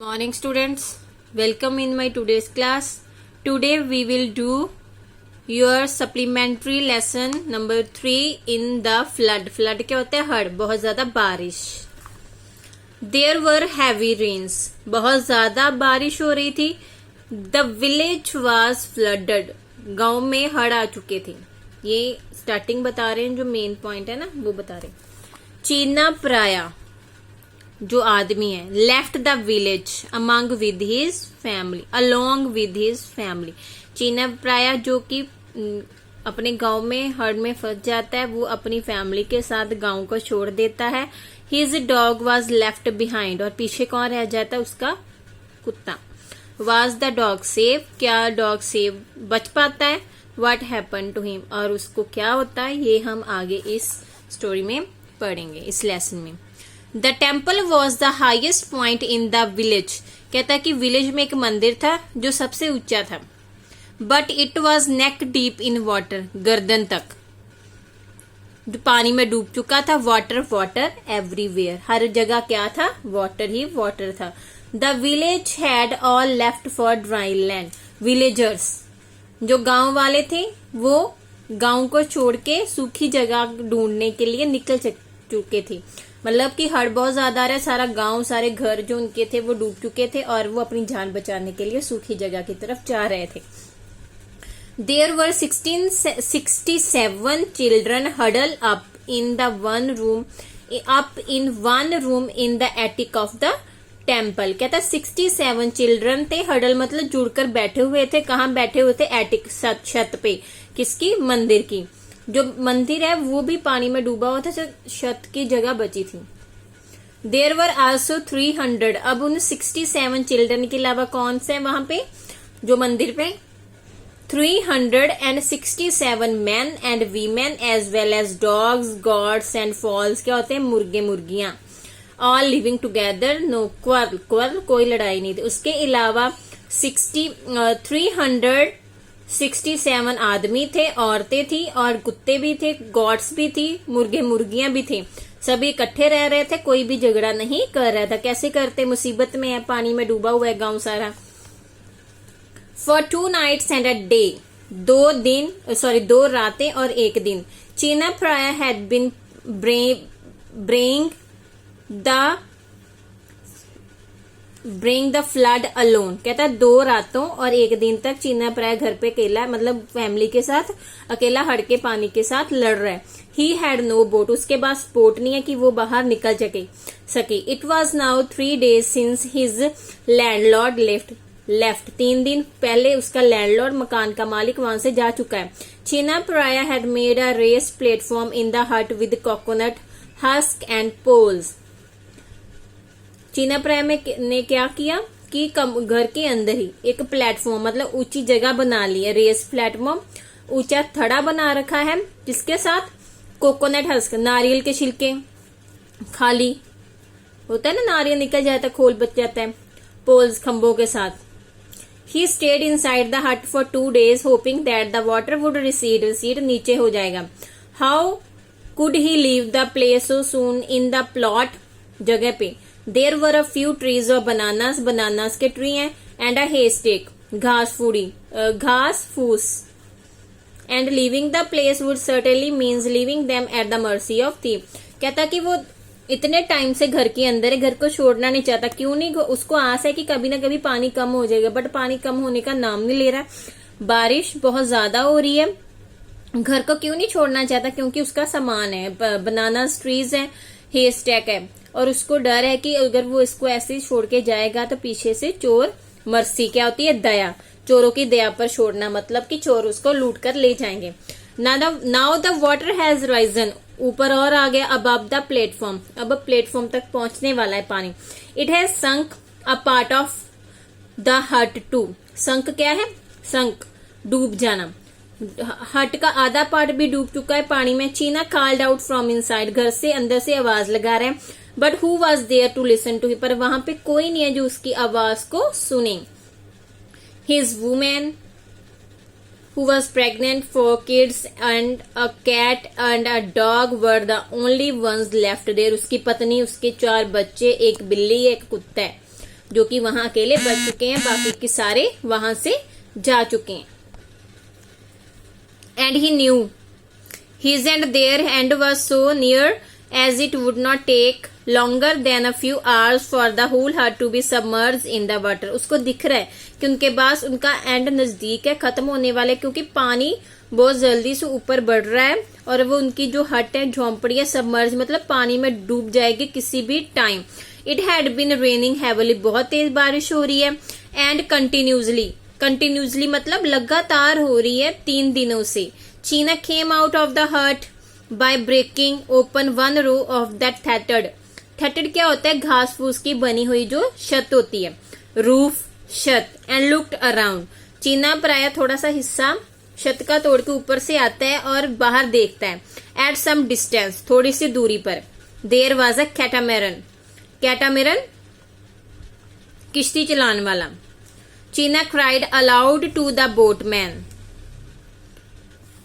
Morning students, welcome in my today's class. Today we will do your supplementary lesson number 3 in the flood. Flood क्या होता है? हड़, बहुत ज्यादा बारिश. There were heavy rains. बहुत ज्यादा बारिश हो रही थी. The village was flooded. गांव में हड़ आ चुके थे. ये स्टार्टिंग बता रहे हैं, जो मेन पॉइंट है ना वो बता रहे हैं. चीना प्राया जो आदमी है, left the village among with his family, along with his family. चीना प्राया जो कि अपने गांव में हड़ में फंस जाता है, वो अपनी फैमिली के साथ गांव को छोड़ देता है. His dog was left behind, और पीछे कौन रह जाता है? उसका कुत्ता. वॉज द डॉग सेव, क्या डॉग सेव बच पाता है? व्हाट हैपन टू हिम, और उसको क्या होता है? ये हम आगे इस स्टोरी में पढ़ेंगे, इस लेसन में. The temple was the highest point in the village. कहता है कि विलेज में एक मंदिर था जो सबसे ऊंचा था. But it was neck deep in water, गर्दन तक जो पानी में डूब चुका था. वाटर वाटर एवरीवेयर, हर जगह क्या था? वाटर ही वाटर था. The village had all left for dry land. Villagers जो गांव वाले थे वो गांव को छोड़ के सूखी जगह ढूंढने के लिए निकल चुके थे. मतलब कि हड़ बहुत ज्यादा आ रहा है, सारा गांव, सारे घर जो उनके थे वो डूब चुके थे और वो अपनी जान बचाने के लिए सूखी जगह की तरफ जा रहे थे. There were 67 children huddle up in one room in the attic of the temple. कहता 67 चिल्ड्रन थे. हडल मतलब जुड़कर बैठे हुए थे. कहाँ बैठे हुए थे? एटिक, छत पे. किसकी? मंदिर की. जो मंदिर है वो भी पानी में डूबा हुआ था, छत की जगह बची थी. There were also 300. अब उन 67 चिल्ड्रन के अलावा कौन से वहां पे जो मंदिर पे? 367 man and women as well as dogs, goats and fowls. क्या होते हैं? मुर्गे मुर्गियां. All living together, no quarrel, quarrel कोई लड़ाई नहीं थी. उसके अलावा 367 आदमी थे, औरतें थी और कुत्ते भी थे, गॉड्स भी थी, मुर्गे मुर्गियां भी थे. सभी इकट्ठे रह रहे थे, कोई भी झगड़ा नहीं कर रहा था. कैसे करते? मुसीबत में है, पानी में डूबा हुआ है गांव सारा. For 2 nights and a day, 2 रातें और 1 दिन. Chenna Paraya had been bring the flood alone. कहता है 2 रातों और 1 दिन तक चीना प्राय घर पे अकेला, मतलब फैमिली के साथ अकेला हड़ के पानी के साथ लड़ रहा है. ही हैड नो बोट, उसके पास बोट नहीं है कि वो बाहर निकल सके. It was now 3 days since his landlord left. 3 दिन पहले उसका लैंडलॉर्ड, मकान का मालिक, वहां से जा चुका है. Chenna Paraya had made a raised platform in the hut with coconut husk and poles. Chenna Paraya ने क्या किया कि घर के अंदर ही एक प्लेटफॉर्म, मतलब ऊंची जगह बना ली है. रेस प्लेटफॉर्म, ऊंचा थड़ा बना रखा है, जिसके साथ कोकोनट हस्क, नारियल के छिलके, खाली होता है ना, नारियल निकल जाता है, खोल बच जाता है, पोल्स, खंभों के साथ. He stayed inside the hut for 2 days hoping that the water would recede नीचे हो जाएगा. How could he leave the place so soon in the plot, जगह पे. There were a few trees of bananas के tree हैं, and a haystack, घास फूस. And leaving the place would certainly means leaving them at the mercy of thieves. कहता कि वो इतने टाइम से घर के अंदर है, घर को छोड़ना नहीं चाहता. क्यों नहीं? उसको आस है कि कभी ना कभी पानी कम हो जाएगा, बट पानी कम होने का नाम नहीं ले रहा. बारिश बहुत ज्यादा हो रही है, घर को क्यों नहीं छोड़ना चाहता? क्योंकि उसका सामान है, बनाना ट्रीज है, हेस्टेक है, और उसको डर है कि अगर वो इसको ऐसे ही छोड़ के जाएगा तो पीछे से चोर, मर्सी क्या होती है? दया, चोरों की दया पर छोड़ना, मतलब कि चोर उसको लूट कर ले जाएंगे. Now the water has risen, ऊपर और आ गया, अबव द प्लेटफॉर्म, अब प्लेटफॉर्म तक पहुंचने वाला है पानी. It has sunk a part of the हट टू. संक क्या है? संक, डूब जाना. हट का आधा पार्ट भी डूब चुका है पानी में. चीना कॉल्ड आउट फ्रॉम इनसाइड, घर से अंदर से आवाज लगा रहे हैं. But who was there to listen to, पर वहां पे कोई नहीं है जो उसकी आवाज को सुने. His women who was pregnant, 4 kids and a cat and a dog were the only ones left there. उसकी पत्नी, उसके 4 बच्चे, एक बिल्ली, एक कुत्ता है. जो कि वहां अकेले बच चुके हैं, बाकी के सारे वहां से जा चुके हैं। And he new his and their end was so near as it would not take longer than a few hours for the whole herd to be submerged in the water। उसको दिख रहा है कि उनके पास उनका एंड नजदीक है, खत्म होने वाले, क्योंकि पानी बहुत जल्दी से ऊपर बढ़ रहा है और वो उनकी जो हट है, झोंपड़ी है, सबमर्ज मतलब पानी में डूब जाएगी किसी भी time. It had been raining heavily, बहुत तेज बारिश हो रही है। एंड कंटिन्यूसली मतलब लगातार हो रही है 3 दिनों से। China came out of the hut by breaking open one row of that thatched। thatched क्या होता है? घास फूस की बनी हुई जो छत होती है, रूफ छत। एंड लुक्ड अराउंड, चीना प्राय थोड़ा सा हिस्सा छत का तोड़ के ऊपर से आता है और बाहर देखता है। एट सम डिस्टेंस, थोड़ी सी दूरी पर, देयर वाज अ कैटामैरन। कैटामैरन किश्ती चलाने वाला। चीना cried aloud to the boatman,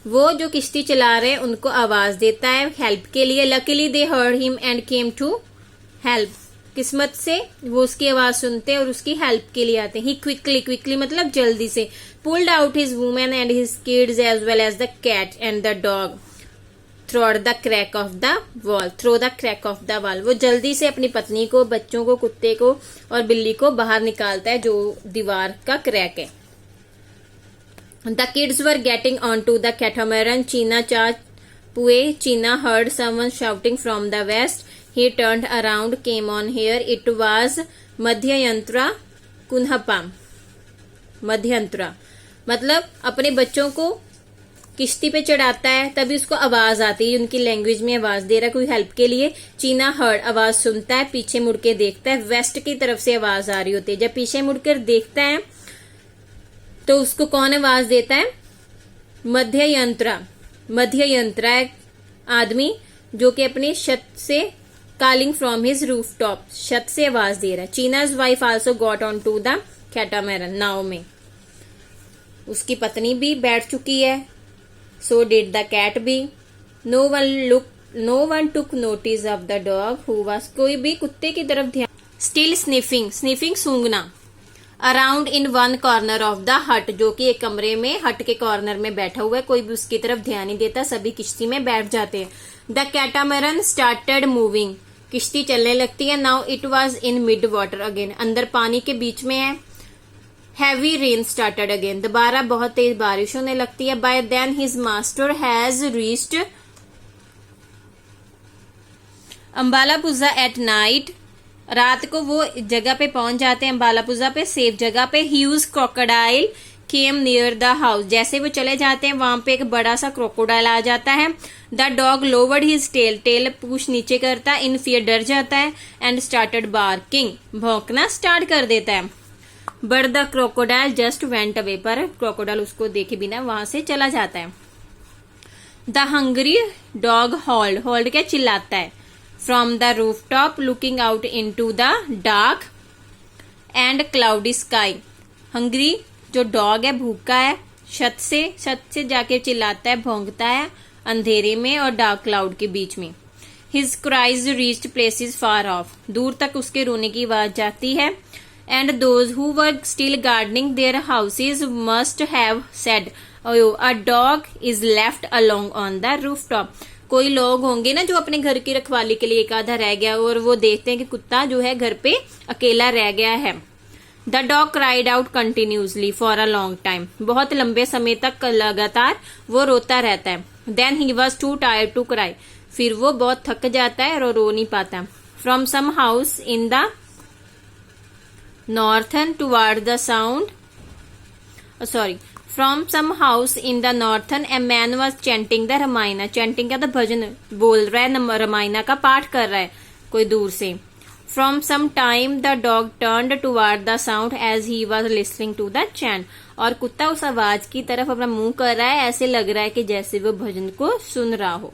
वो जो किश्ती चला रहे हैं उनको आवाज देता है हेल्प के लिए। Luckily they heard him and came to help, किस्मत से वो उसकी आवाज सुनते हैं और उसकी हेल्प के लिए आते हैं। ही क्विकली मतलब जल्दी से, pulled out his women and his kids as well as the cat and the dog through the crack of the wall. वो जल्दी से अपनी पत्नी को, बच्चों को, कुत्ते को और बिल्ली को बाहर निकालता है जो दीवार का क्रैक है। The kids were getting onto the catamaran. China charged Pue. China heard someone shouting from the west. He turned around, came on here. It was Madhyantra Kunhapa। मध्यंतरा मतलब अपने बच्चों को किश्ती पे चढ़ाता है, तभी उसको आवाज आती है, उनकी लैंग्वेज में आवाज दे रहा है कोई हेल्प के लिए। चीना हर्ड, आवाज सुनता है, पीछे मुड़ के देखता है, वेस्ट की तरफ से आवाज आ रही होती है। जब पीछे मुड़कर देखता है तो उसको कौन आवाज देता है? मध्ययंत्रा एक आदमी जो कि अपनी छत से, calling from his roof top, छत से आवाज दे रहा है। Chenna's wife also got on to the catamaran, नाव में उसकी पत्नी भी बैठ चुकी है। So did the cat be. No one took notice of the dog who was, कोई भी कुत्ते की तरफ ध्यान। स्टिल स्निफिंग सूंघना। Around in one corner of the hut, जो कि एक कमरे में, हट के कॉर्नर में बैठा हुआ है, कोई भी उसकी तरफ ध्यान नहीं देता, सभी किश्ती में बैठ जाते हैं। द कैटामैरन स्टार्टेड मूविंग, किश्ती चलने लगती है। Now it was in mid water again, अंदर पानी के बीच में है। हैवी रेन स्टार्टेड अगेन, दोबारा बहुत तेज बारिश होने लगती है। By then his master has reached Ambalapuzha at night, रात को वो जगह पे पहुंच जाते हैं, अम्बालापुजा पे, सेफ जगह पे। Huge crocodile came near the house, जैसे वो चले जाते हैं वहां पे एक बड़ा सा क्रोकोडाइल आ जाता है। The dog lowered his tail पूछ नीचे करता है, इन फियर डर जाता है। एंड स्टार्टेड बार्किंग, भौंकना स्टार्ट कर देता है। But the crocodile just went away, पर क्रोकोडाइल उसको देखे बिना वहां से चला जाता है। द हंग्री डॉग हॉल्ड क्या चिल्लाता है। From the rooftop looking out into the dark and cloudy sky, hungry जो डॉग है भूखा है, छत से जाके चिल्लाता है, भौंकता है अंधेरे में और डार्क क्लाउड के बीच में। His cries reached places far off, दूर तक उसके रोने की आवाज जाती है। And those who were still guarding their houses must have said, "Oh, a dog is left alone on the rooftop." कोई लोग होंगे ना जो अपने घर की रखवाली के लिए एक आधा रह गया और वो देखते हैं कि कुत्ता जो है घर पे अकेला रह गया है। The dog cried out continuously for a long time, बहुत लंबे समय तक लगातार वो रोता रहता है। Then he was too tired to cry, फिर वो बहुत थक जाता है और रो नहीं पाता। From some house in the northern toward the sound, From some house in the northern, a man was chanting the Ramayana. Chanting का तो भजन बोल रहा है, रामायण का पाठ कर रहा है कोई दूर से। From some time the dog turned toward the sound as he was listening to the chant. और कुत्ता उस आवाज की तरफ अपना मुंह कर रहा है, ऐसे लग रहा है कि जैसे वो भजन को सुन रहा हो।